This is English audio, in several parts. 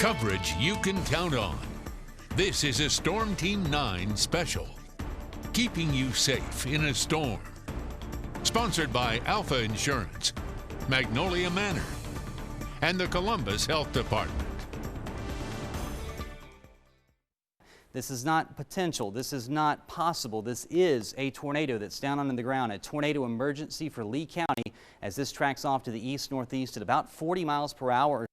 Coverage you can count on. This is a Storm Team 9 special, keeping you safe in a storm. Sponsored by Alpha Insurance, Magnolia Manor, and the Columbus Health Department. This is not potential. This is not possible. This is a tornado that's down on the ground, a tornado emergency for Lee County as this tracks off to the east-northeast at about 40 miles per hour.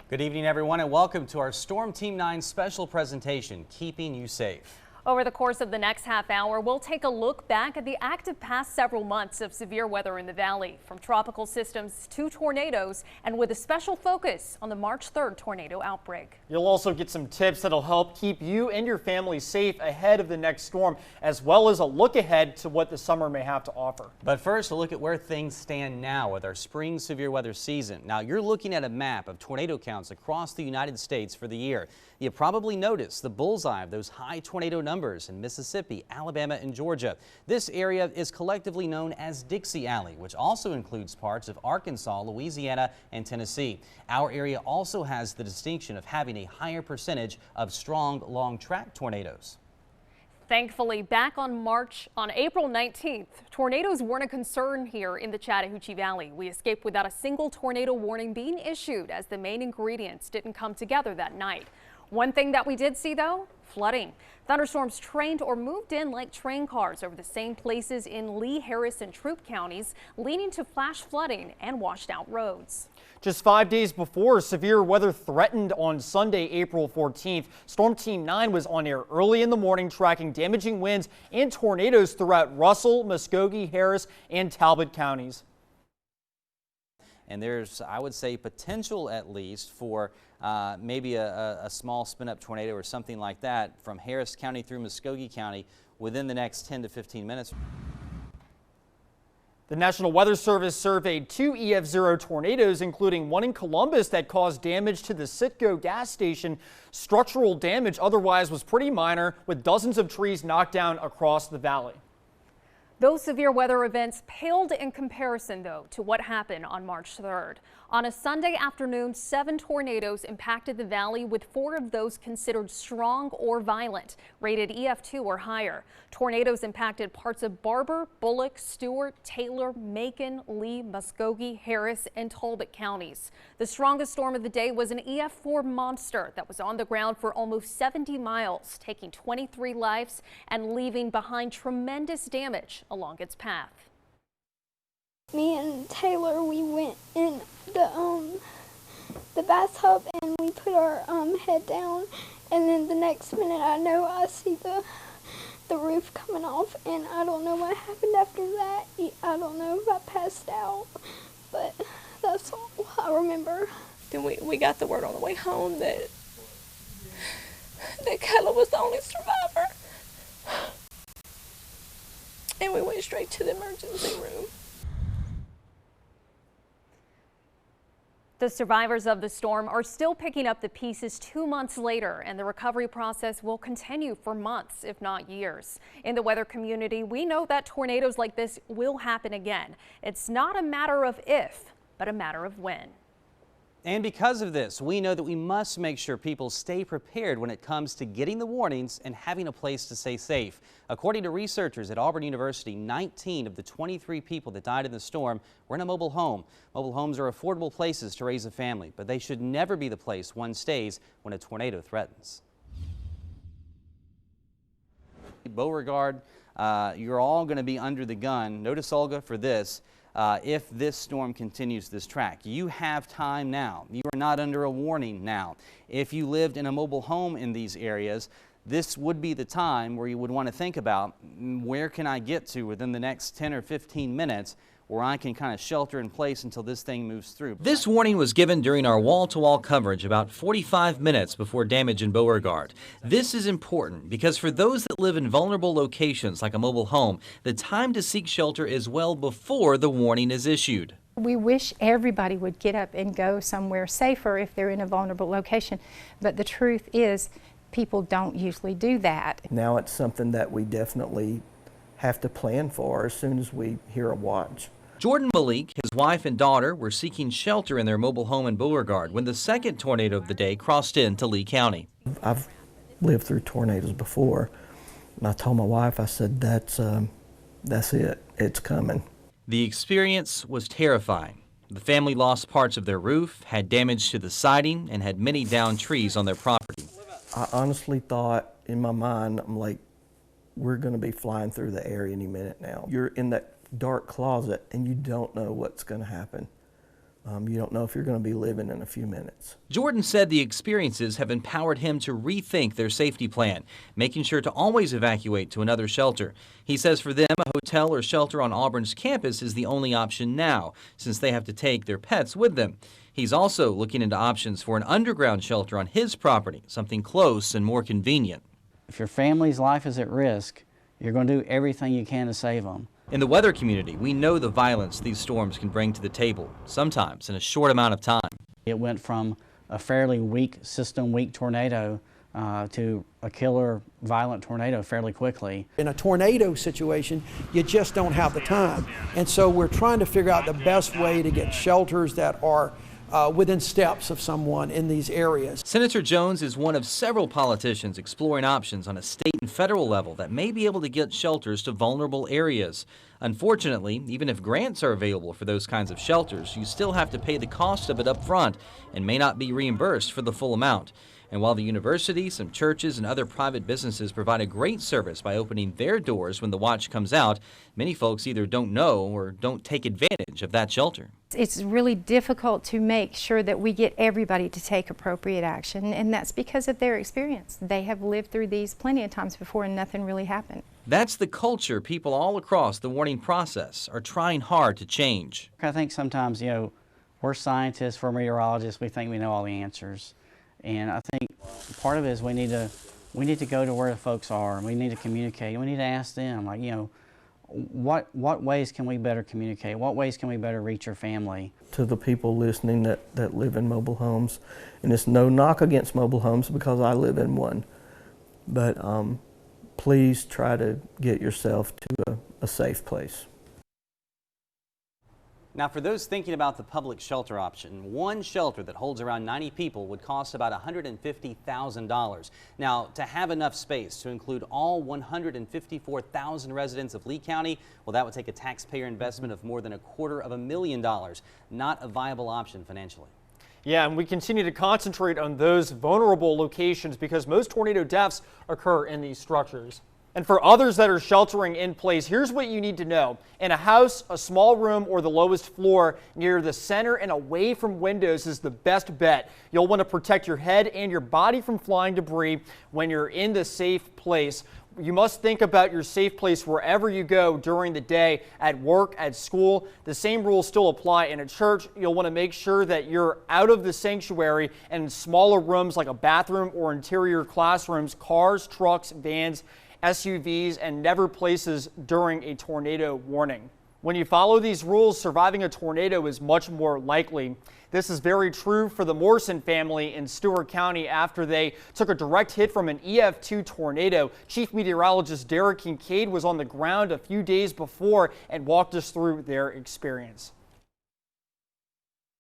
Good evening, everyone, and welcome to our Storm Team 9 special presentation, Keeping You Safe. Over the course of the next half hour, we'll take a look back at the active past several months of severe weather in the valley, from tropical systems to tornadoes, and with a special focus on the March 3rd tornado outbreak. You'll also get some tips that'll help keep you and your family safe ahead of the next storm, as well as a look ahead to what the summer may have to offer. But first, a look at where things stand now with our spring severe weather season. Now, you're looking at a map of tornado counts across the United States for the year. You probably noticed the bullseye of those high tornado numbers in Mississippi, Alabama, and Georgia. This area is collectively known as Dixie Alley, which also includes parts of Arkansas, Louisiana, and Tennessee. Our area also has the distinction of having a higher percentage of strong, long-track tornadoes. Thankfully, back on April 19th, tornadoes weren't a concern here in the Chattahoochee Valley. We escaped without a single tornado warning being issued as the main ingredients didn't come together that night. One thing that we did see, though, flooding. Thunderstorms trained or moved in like train cars over the same places in Lee, Harris, and Troup counties, leading to flash flooding and washed out roads. Just 5 days before severe weather threatened on Sunday, April 14th, Storm Team 9 was on air early in the morning tracking damaging winds and tornadoes throughout Russell, Muskogee, Harris, and Talbot counties. And there's, I would say, potential at least for maybe a small spin-up tornado or something like that from Harris County through Muskogee County within the next 10 to 15 minutes. The National Weather Service surveyed 2 EF0 tornadoes, including one in Columbus that caused damage to the Citgo gas station. Structural damage otherwise was pretty minor, with dozens of trees knocked down across the valley. Those severe weather events paled in comparison, though, to what happened on March 3rd. On a Sunday afternoon, 7 tornadoes impacted the valley, with 4 of those considered strong or violent, rated EF2 or higher. Tornadoes impacted parts of Barber, Bullock, Stewart, Taylor, Macon, Lee, Muskogee, Harris, and Talbot counties. The strongest storm of the day was an EF4 monster that was on the ground for almost 70 miles, taking 23 lives and leaving behind tremendous damage along its path. Me and Taylor, we went in the bathtub and we put our head down, and then the next minute I know I see the roof coming off, and I don't know what happened after that. I don't know if I passed out, but that's all I remember. Then we got the word on the way home that Kayla was the only survivor. And we went straight to the emergency room. The survivors of the storm are still picking up the pieces 2 months later, and the recovery process will continue for months, if not years. In the weather community, we know that tornadoes like this will happen again. It's not a matter of if, but a matter of when. And because of this, we know that we must make sure people stay prepared when it comes to getting the warnings and having a place to stay safe. According to researchers at Auburn University, 19 of the 23 people that died in the storm were in a mobile home. Mobile homes are affordable places to raise a family, but they should never be the place one stays when a tornado threatens. Beauregard, you're all going to be under the gun. Notice, Olga, for this. If this storm continues this track, you have time now. You are not under a warning now. If you lived in a mobile home in these areas, this would be the time where you would want to think about where can I get to within the next 10 or 15 minutes where I can kind of shelter in place until this thing moves through. This warning was given during our wall-to-wall coverage about 45 minutes before damage in Beauregard. This is important because for those that live in vulnerable locations like a mobile home, the time to seek shelter is well before the warning is issued. We wish everybody would get up and go somewhere safer if they're in a vulnerable location, but the truth is people don't usually do that. Now it's something that we definitely have to plan for as soon as we hear a watch. Jordan Malik, his wife and daughter, were seeking shelter in their mobile home in Beauregard when the second tornado of the day crossed into Lee County. I've lived through tornadoes before, and I told my wife, I said, that's it, it's coming. The experience was terrifying. The family lost parts of their roof, had damage to the siding, and had many downed trees on their property. I honestly thought in my mind, I'm like, we're going to be flying through the air any minute now. You're in that dark closet and you don't know what's going to happen. You don't know if you're going to be living in a few minutes. Jordan said the experiences have empowered him to rethink their safety plan, making sure to always evacuate to another shelter. He says for them, a hotel or shelter on Auburn's campus is the only option now, since they have to take their pets with them. He's also looking into options for an underground shelter on his property, something close and more convenient. If your family's life is at risk, you're going to do everything you can to save them. In the weather community, we know the violence these storms can bring to the table, sometimes in a short amount of time. It went from a fairly weak tornado to a killer, violent tornado fairly quickly. In a tornado situation, you just don't have the time. And so we're trying to figure out the best way to get shelters that are within steps of someone in these areas. Senator Jones is one of several politicians exploring options on a state and federal level that may be able to get shelters to vulnerable areas. Unfortunately, even if grants are available for those kinds of shelters, you still have to pay the cost of it up front and may not be reimbursed for the full amount. And while the university, some churches, and other private businesses provide a great service by opening their doors when the watch comes out, many folks either don't know or don't take advantage of that shelter. It's really difficult to make sure that we get everybody to take appropriate action, and that's because of their experience. They have lived through these plenty of times before and nothing really happened. That's the culture people all across the warning process are trying hard to change. I think sometimes, we're scientists, we're meteorologists, we think we know all the answers. And I think part of it is we need to go to where the folks are, and we need to communicate, and we need to ask them, like, what ways can we better communicate? What ways can we better reach your family? To the people listening that live in mobile homes, and it's no knock against mobile homes because I live in one, but please try to get yourself to a safe place. Now, for those thinking about the public shelter option, one shelter that holds around 90 people would cost about $150,000. Now, to have enough space to include all 154,000 residents of Lee County, well, that would take a taxpayer investment of more than $250,000. Not a viable option financially. Yeah, and we continue to concentrate on those vulnerable locations because most tornado deaths occur in these structures. And for others that are sheltering in place, here's what you need to know. In a house, a small room, or the lowest floor near the center and away from windows is the best bet. You'll want to protect your head and your body from flying debris when you're in the safe place. You must think about your safe place wherever you go during the day, at work, at school. The same rules still apply in a church. You'll want to make sure that you're out of the sanctuary and in smaller rooms like a bathroom or interior classrooms, cars, trucks, vans, SUVs, and never places during a tornado warning. When you follow these rules, surviving a tornado is much more likely. This is very true for the Morrison family in Stewart County after they took a direct hit from an EF2 tornado. Chief Meteorologist Derek Kincaid was on the ground a few days before and walked us through their experience.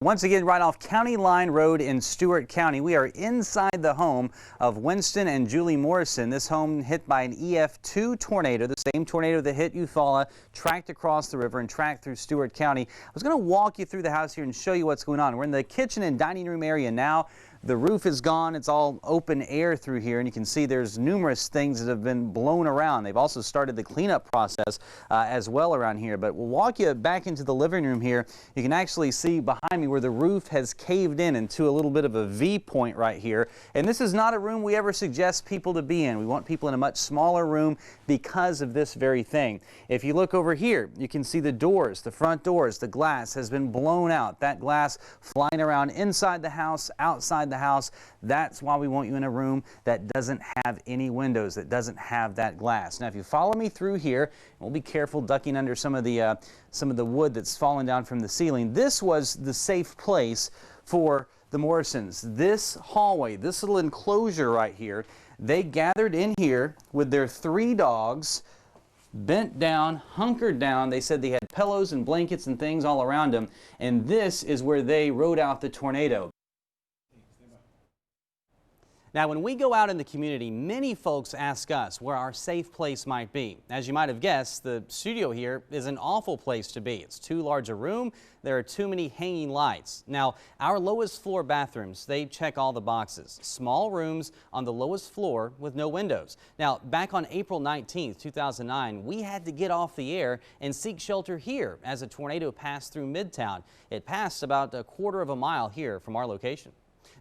Once again, right off County Line Road in Stewart County, we are inside the home of Winston and Julie Morrison. This home hit by an EF2 tornado, the same tornado that hit Eufaula, tracked across the river and tracked through Stewart County. I was going to walk you through the house here and show you what's going on. We're in the kitchen and dining room area now. The roof is gone. It's all open air through here, and you can see there's numerous things that have been blown around. They've also started the cleanup process as well around here, but we'll walk you back into the living room here. You can actually see behind me where the roof has caved in into a little bit of a V point right here, and this is not a room we ever suggest people to be in. We want people in a much smaller room because of this very thing. If you look over here, you can see the doors, the front doors, the glass has been blown out. That glass flying around inside the house, outside the house. That's why we want you in a room that doesn't have any windows, that doesn't have that glass. Now, if you follow me through here, we'll be careful ducking under some of the wood that's fallen down from the ceiling. This was the safe place for the Morrisons. This hallway, this little enclosure right here, they gathered in here with their 3 dogs bent down, hunkered down. They said they had pillows and blankets and things all around them, and this is where they rode out the tornado. Now, when we go out in the community, many folks ask us where our safe place might be. As you might have guessed, the studio here is an awful place to be. It's too large a room. There are too many hanging lights. Now, our lowest floor bathrooms, they check all the boxes. Small rooms on the lowest floor with no windows. Now, back on April 19th, 2009, we had to get off the air and seek shelter here as a tornado passed through Midtown. It passed about a quarter of a mile here from our location.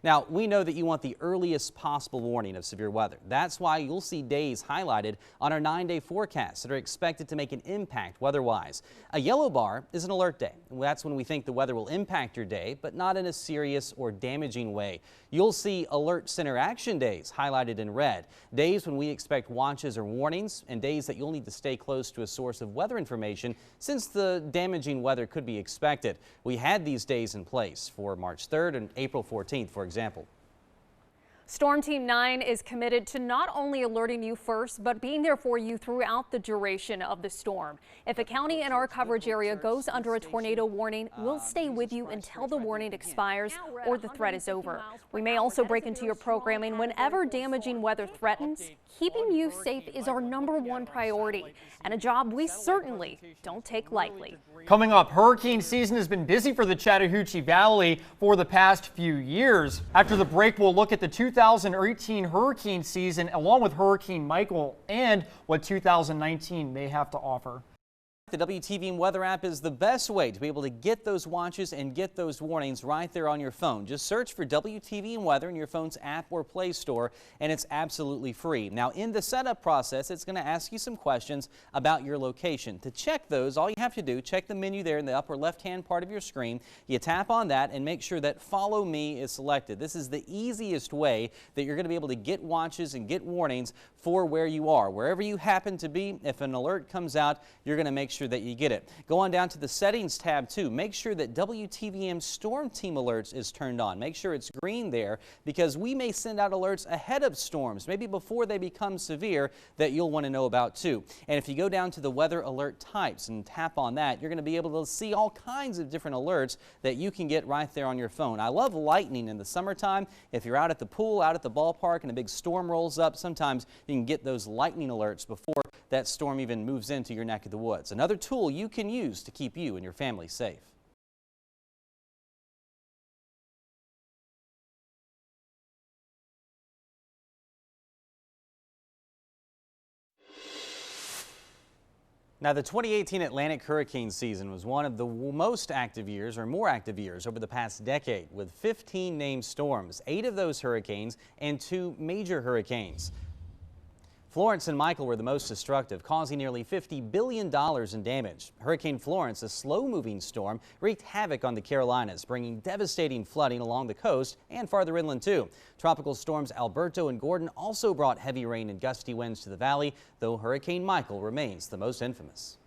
Now, we know that you want the earliest possible warning of severe weather. That's why you'll see days highlighted on our 9-day forecast that are expected to make an impact weather-wise. A yellow bar is an alert day. That's when we think the weather will impact your day, but not in a serious or damaging way. You'll see alert center action days highlighted in red, days when we expect watches or warnings, and days that you'll need to stay close to a source of weather information since the damaging weather could be expected. We had these days in place for March 3rd and April 14th, for example. Storm Team 9 is committed to not only alerting you first, but being there for you throughout the duration of the storm. If a county in our coverage area goes under a tornado warning, we'll stay with you until the warning expires or the threat is over. We may also break into your programming whenever damaging weather threatens. Keeping you safe is our #1 priority, and a job we certainly don't take lightly. Coming up, hurricane season has been busy for the Chattahoochee Valley for the past few years. After the break, we'll look at the 2018 hurricane season along with Hurricane Michael and what 2019 may have to offer. The WTVM weather app is the best way to be able to get those watches and get those warnings right there on your phone. Just search for WTVM weather in your phone's app or Play Store, and it's absolutely free. Now, in the setup process, it's going to ask you some questions about your location. To check those, all you have to do, check the menu there in the upper left-hand part of your screen. You tap on that and make sure that Follow Me is selected. This is the easiest way that you're going to be able to get watches and get warnings for where you are. Wherever you happen to be, if an alert comes out, you're going to make sure that you get it. Go on down to the settings tab too. Make sure that WTVM Storm Team Alerts is turned on. Make sure it's green there because we may send out alerts ahead of storms, maybe before they become severe, that you'll want to know about too. And if you go down to the weather alert types and tap on that, you're going to be able to see all kinds of different alerts that you can get right there on your phone. I love lightning in the summertime. If you're out at the pool, out at the ballpark, and a big storm rolls up, sometimes you can get those lightning alerts before that storm even moves into your neck of the woods. Another tool you can use to keep you and your family safe. Now, the 2018 Atlantic hurricane season was one of the most active years, or more active years, over the past decade, with 15 named storms, 8 of those hurricanes and 2 major hurricanes. Florence and Michael were the most destructive, causing nearly $50 billion in damage. Hurricane Florence, a slow-moving storm, wreaked havoc on the Carolinas, bringing devastating flooding along the coast and farther inland too. Tropical storms Alberto and Gordon also brought heavy rain and gusty winds to the valley, though Hurricane Michael remains the most infamous.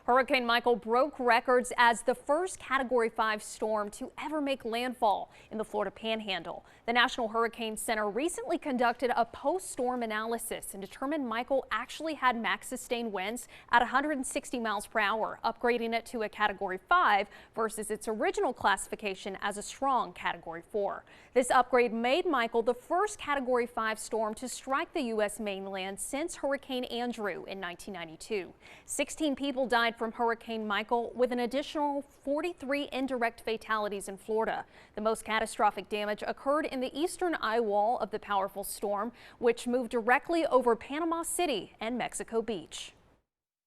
Hurricane Michael broke records as the first Category 5 storm to ever make landfall in the Florida Panhandle. The National Hurricane Center recently conducted a post-storm analysis and determined Michael actually had max sustained winds at 160 miles per hour, upgrading it to a Category 5 versus its original classification as a strong Category 4. This upgrade made Michael the first Category 5 storm to strike the U.S. mainland since Hurricane Andrew in 1992. 16 people died from Hurricane Michael, with an additional 43 indirect fatalities in Florida. The most catastrophic damage occurred in the eastern eye wall of the powerful storm, which moved directly over Panama City and Mexico Beach.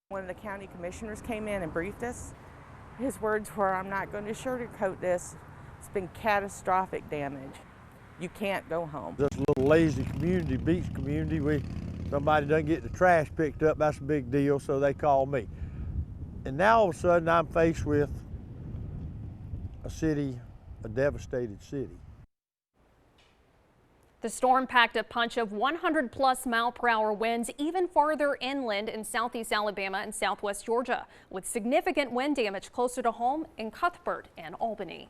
One of the county commissioners came in and briefed us. His words were, "I'm not going to sugarcoat this. It's been catastrophic damage. You can't go home." This little lazy community, beach community, somebody doesn't get the trash picked up, that's a big deal, so they call me. And now all of a sudden I'm faced with a city, a devastated city. The storm packed a punch of 100+ mile-per-hour winds even farther inland in southeast Alabama and southwest Georgia, with significant wind damage closer to home in Cuthbert and Albany.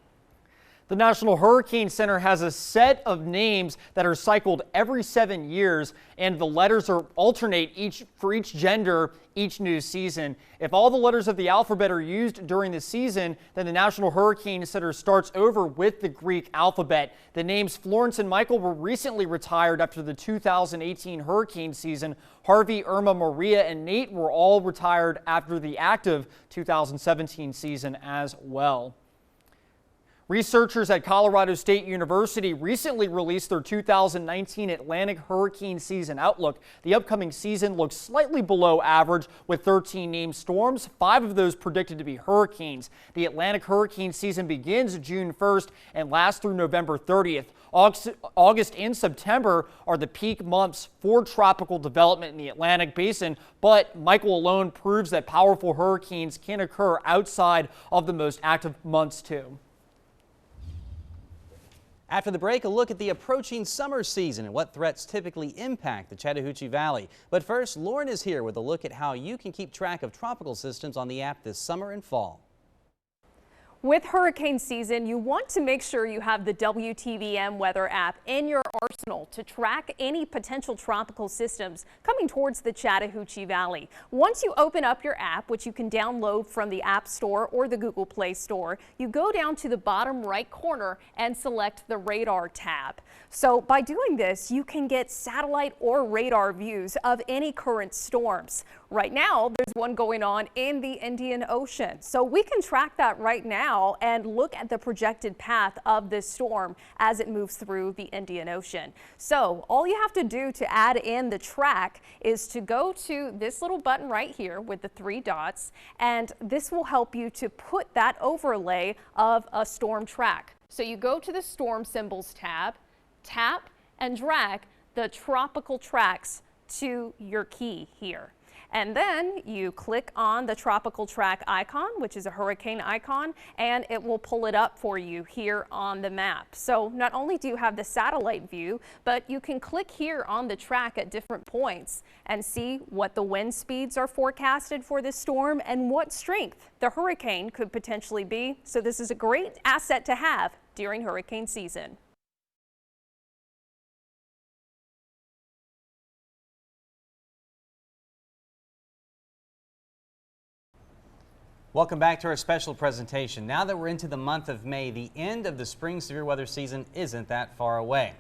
The National Hurricane Center has a set of names that are cycled every 7 years, and the letters are alternate for each gender each new season. If all the letters of the alphabet are used during the season, then the National Hurricane Center starts over with the Greek alphabet. The names Florence and Michael were recently retired after the 2018 hurricane season. Harvey, Irma, Maria, and Nate were all retired after the active 2017 season as well. Researchers at Colorado State University recently released their 2019 Atlantic hurricane season outlook. The upcoming season looks slightly below average with 13 named storms, 5 of those predicted to be hurricanes. The Atlantic hurricane season begins June 1st and lasts through November 30th. August and September are the peak months for tropical development in the Atlantic basin, but Michael alone proves that powerful hurricanes can occur outside of the most active months too. After the break, a look at the approaching summer season and what threats typically impact the Chattahoochee Valley. But first, Lauren is here with a look at how you can keep track of tropical systems on the app this summer and fall. With hurricane season, you want to make sure you have the WTVM weather app in your arsenal to track any potential tropical systems coming towards the Chattahoochee Valley. Once you open up your app, which you can download from the App Store or the Google Play Store, you go down to the bottom right corner and select the radar tab. So by doing this, you can get satellite or radar views of any current storms. Right now, there's one going on in the Indian Ocean. So we can track that right now and look at the projected path of this storm as it moves through the Indian Ocean. So all you have to do to add in the track is to go to this little button right here with the 3 dots, and this will help you to put that overlay of a storm track. So you go to the storm symbols tab, tap and drag the tropical tracks to your key here. And then you click on the tropical track icon, which is a hurricane icon, and it will pull it up for you here on the map. So not only do you have the satellite view, but you can click here on the track at different points and see what the wind speeds are forecasted for this storm and what strength the hurricane could potentially be. So this is a great asset to have during hurricane season. Welcome back to our special presentation. Now that we're into the month of May, the end of the spring severe weather season isn't that far away.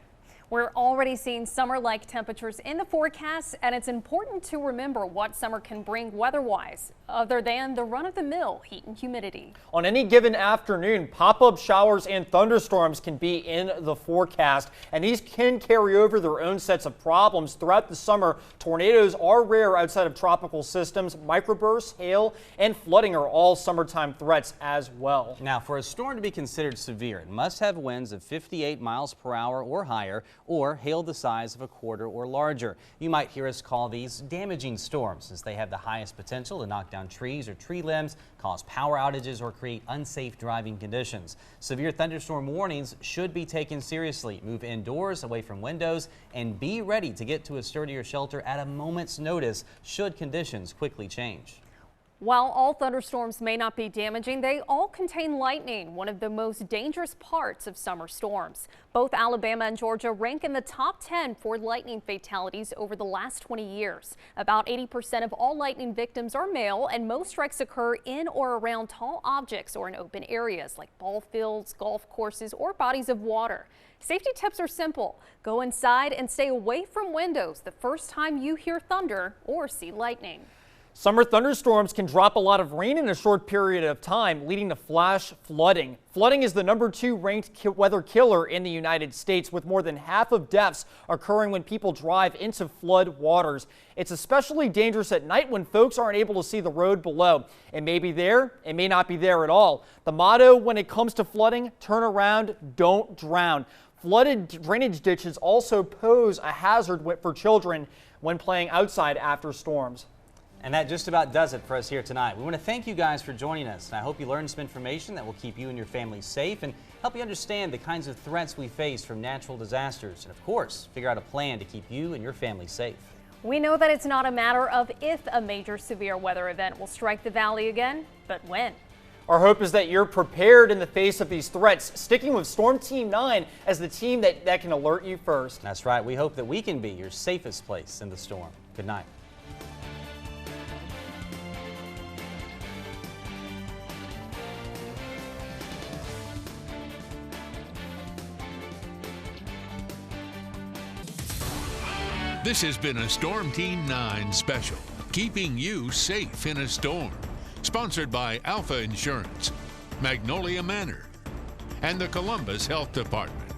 We're already seeing summer-like temperatures in the forecast, and it's important to remember what summer can bring weather-wise, other than the run-of-the-mill heat and humidity. On any given afternoon, pop-up showers and thunderstorms can be in the forecast, and these can carry over their own sets of problems. Throughout the summer, tornadoes are rare outside of tropical systems. Microbursts, hail, and flooding are all summertime threats as well. Now, for a storm to be considered severe, it must have winds of 58 miles per hour or higher, or hail the size of a quarter or larger. You might hear us call these damaging storms, since they have the highest potential to knock down trees or tree limbs, cause power outages, or create unsafe driving conditions. Severe thunderstorm warnings should be taken seriously. Move indoors, away from windows, and be ready to get to a sturdier shelter at a moment's notice should conditions quickly change. While all thunderstorms may not be damaging, they all contain lightning, one of the most dangerous parts of summer storms. Both Alabama and Georgia rank in the top 10 for lightning fatalities over the last 20 years. About 80% of all lightning victims are male, and most strikes occur in or around tall objects or in open areas like ball fields, golf courses, or bodies of water. Safety tips are simple. Go inside and stay away from windows the first time you hear thunder or see lightning. Summer thunderstorms can drop a lot of rain in a short period of time, leading to flash flooding. Flooding is the #2 ranked weather killer in the United States, with more than half of deaths occurring when people drive into flood waters. It's especially dangerous at night when folks aren't able to see the road below. It may be there, it may not be there at all. The motto when it comes to flooding: turn around, don't drown. Flooded drainage ditches also pose a hazard for children when playing outside after storms. And that just about does it for us here tonight. We want to thank you guys for joining us, and I hope you learned some information that will keep you and your family safe and help you understand the kinds of threats we face from natural disasters, and of course, figure out a plan to keep you and your family safe. We know that it's not a matter of if a major severe weather event will strike the valley again, but when. Our hope is that you're prepared in the face of these threats, sticking with Storm Team 9 as the team that can alert you first. That's right. We hope that we can be your safest place in the storm. Good night. This has been a Storm Team 9 special, keeping you safe in a storm. Sponsored by Alpha Insurance, Magnolia Manor, and the Columbus Health Department.